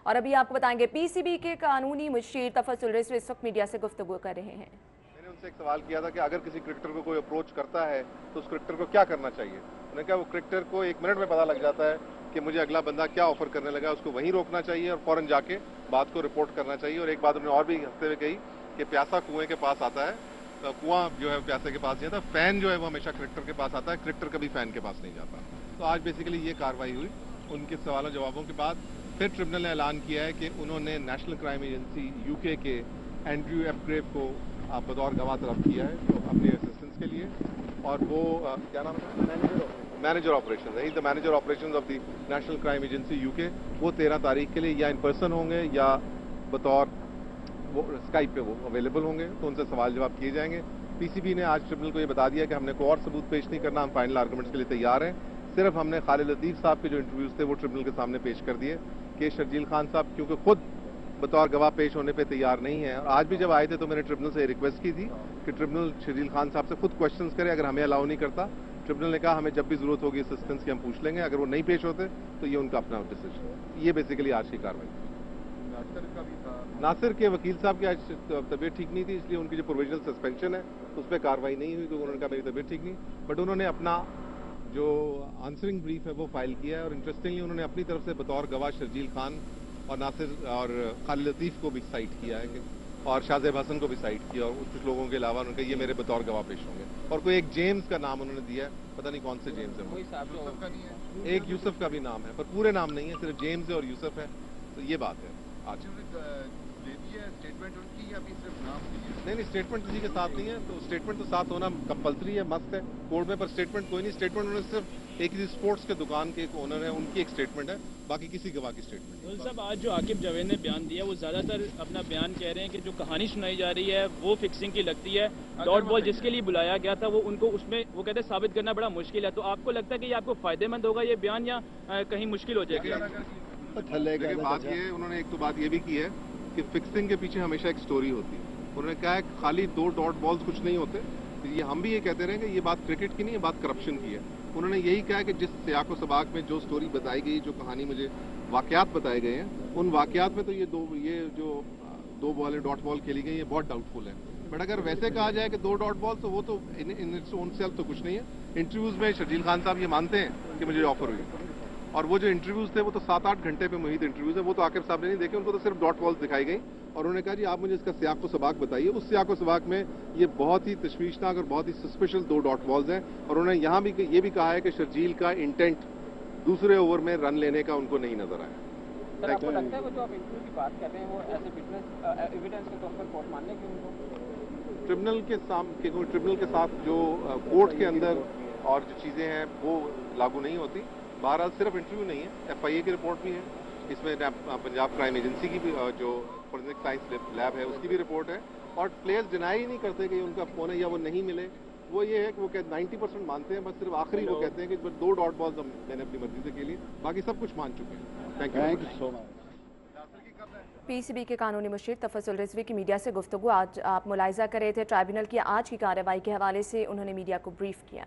और अभी आपको बताएंगे पीसीबी के कानूनी मुशीर तफज्जुल रिजवी इस वक्त मीडिया से गुफ्तगू कर रहे हैं। मैंने उनसे एक सवाल किया था कि अगर किसी क्रिकेटर को कोई अप्रोच करता है तो उस क्रिकेटर को क्या करना चाहिए। उन्होंने कहा वो क्रिकेटर को 1 मिनट में पता लग जाता है कि मुझे अगला बंदा क्या ऑफर करने लगा, उसको वहीं रोकना चाहिए और फौरन जाके बात को रिपोर्ट करना चाहिए। और एक बात उन्होंने और भी हंसते हुए कही कि प्यासा कुएं के पास आता है, तो कुआं जो है प्यासे के पास नहीं आता, फैन जो है वो हमेशा क्रिकेटर के पास आता है, क्रिकेटर कभी फैन के पास नहीं जाता। तो आज बेसिकली ये कार्रवाई हुई। उनके सवालों जवाबों के बाद फिर ट्रिब्यूनल ने ऐलान किया है कि उन्होंने नेशनल क्राइम एजेंसी यूके के एंड्रयू एफ ग्रेव को बतौर गवाह तलब किया है तो अपने असिस्टेंस के लिए। और वो क्या नाम है, मैनेजर ऑपरेशन है, the manager operation of the national crime agency UK. वो 13 तारीख के लिए या इन पर्सन होंगे या बतौर वो स्काइप पे वो अवेलेबल होंगे, तो उनसे सवाल जवाब किए जाएंगे। पीसीबी ने आज ट्रिब्यूनल को ये बता दिया कि हमने कोई और सबूत पेश नहीं करना, हम फाइनल आर्गुमेंट्स के लिए तैयार हैं। सिर्फ हमने खालिद लतीफ साहब के जो इंटरव्यूज थे वो ट्रिब्यूनल के सामने पेश कर दिए कि शर्जील खान साहब क्योंकि खुद बतौर गवाह पेश होने पे तैयार नहीं है। और आज भी जब आए थे तो मैंने ट्रिब्यूनल से रिक्वेस्ट की थी कि ट्रिब्यूनल शर्जील खान साहब से खुद क्वेश्चंस करे, अगर हमें अलाउ नहीं करता ट्रिब्यूनल ने कहा हमें जब भी जरूरत होगी असिस्टेंस की हम पूछ लेंगे, अगर वो नहीं पेश होते तो ये उनका अपना डिसीजन। ये बेसिकली आज की कार्रवाई। नासिर के वकील साहब की आज तबीयत ठीक नहीं थी, इसलिए उनकी जो प्रोविजनल सस्पेंशन है उस पर कार्रवाई नहीं हुई, क्योंकि उन्होंने कहा मेरी तबीयत ठीक नहीं। बट उन्होंने अपना जो आंसरिंग ब्रीफ है वो फाइल किया है और इंटरेस्टिंगली उन्होंने अपनी तरफ से बतौर गवाह शर्जील खान और नासिर और खालिद लतीफ को भी साइट किया है और शाहजेब हसन को भी साइट किया और कुछ लोगों के अलावा उन्होंने ये मेरे बतौर गवाह पेश होंगे। और कोई एक जेम्स का नाम उन्होंने दिया है, पता नहीं कौन से जेम्स है, एक यूसुफ का भी नाम है पर पूरे नाम नहीं है, सिर्फ जेम्स है और यूसुफ है। तो ये बात है आज। स्टेटमेंट उनकी या अभी सिर्फ नाम की है? नहीं, स्टेटमेंट किसी के साथ नहीं है, तो स्टेटमेंट तो साथ होना कंपलसरी है, मस्त है कोर्ट में, पर स्टेटमेंट कोई नहीं। स्टेटमेंट उन्होंने सिर्फ एक किसी स्पोर्ट्स के दुकान के एक ओनर है उनकी एक स्टेटमेंट है, बाकी किसी गवाह की स्टेटमेंट नहीं। साहब आज जो आकिब जावेद ने बयान दिया वो ज्यादातर अपना बयान कह रहे हैं कि जो कहानी सुनाई जा रही है वो फिक्सिंग की लगती है, डॉट बॉल जिसके लिए बुलाया गया था वो उनको उसमें वो कहते हैं साबित करना बड़ा मुश्किल है। तो आपको लगता है कि ये आपको फायदेमंद होगा ये बयान या कहीं मुश्किल हो जाएगी? बात ये उन्होंने एक तो बात ये भी की है कि फिक्सिंग के पीछे हमेशा एक स्टोरी होती है। उन्होंने कहा है खाली 2 डॉट बॉल्स कुछ नहीं होते। तो ये हम भी ये कहते रहे कि ये बात क्रिकेट की नहीं है, बात करप्शन की है। उन्होंने यही कहा है कि जिस सियाको सबाक में जो स्टोरी बताई गई, जो कहानी मुझे वाकयात बताए गए हैं, उन वाकयात में तो ये जो 2 बॉलें डॉट बॉल खेली गई ये बहुत डाउटफुल है। बट अगर वैसे कहा जाए कि 2 डॉट बॉल तो वो तो इन इट्स ओन सेल्फ तो कुछ नहीं है। इंटरव्यूज में शर्जील खान साहब ये मानते हैं कि मुझे ऑफर हुई, और वो जो इंटरव्यूज थे वो तो 7-8 घंटे पे मुहित इंटरव्यूज है, वो तो आकिब साहब ने नहीं देखे, उनको तो सिर्फ डॉट बॉल्स दिखाई गई। और उन्होंने कहा जी आप मुझे इसका सियाको सबाक बताइए। उस सियाको सबाक में ये बहुत ही तशवीशनाक और बहुत ही सस्पिशियस 2 डॉट बॉल्स हैं। और उन्होंने यहाँ भी ये भी कहा है कि शर्जील का इंटेंट दूसरे ओवर में रन लेने का उनको नहीं नजर आया। सर आपको लगता है वो जो आप इंटरव्यू की बात कर रहे हैं वो ऐसे विटनेस एविडेंस के तौर पर कोर्ट मानने की उनको ट्रिब्यूनल के साथ जो कोर्ट के अंदर और जो चीजें हैं वो लागू नहीं होती। बहरहाल सिर्फ इंटरव्यू नहीं है, एफआईए की रिपोर्ट भी है, इसमें पंजाब क्राइम एजेंसी की भी जो फोरेंसिक साइंस लैब है उसकी भी रिपोर्ट है। और प्लेयर्स डिनाई ही नहीं करते कि उनका फोन है या वो नहीं मिले। वो ये है कि वो 90% मानते हैं, बस सिर्फ आखिरी वो कहते हैं कि 2 डॉट बॉल्स मैंने अपनी मर्जी से खेली, बाकी सब कुछ मान चुके हैं। Thank you so much. PCB के कानूनी मुशीर तफज्जुल रिजवी की मीडिया से गुफ्तगू आज आप मुलाहिजा कर रहे थे। ट्राइब्यूनल की आज की कार्रवाई के हवाले से उन्होंने मीडिया को ब्रीफ किया।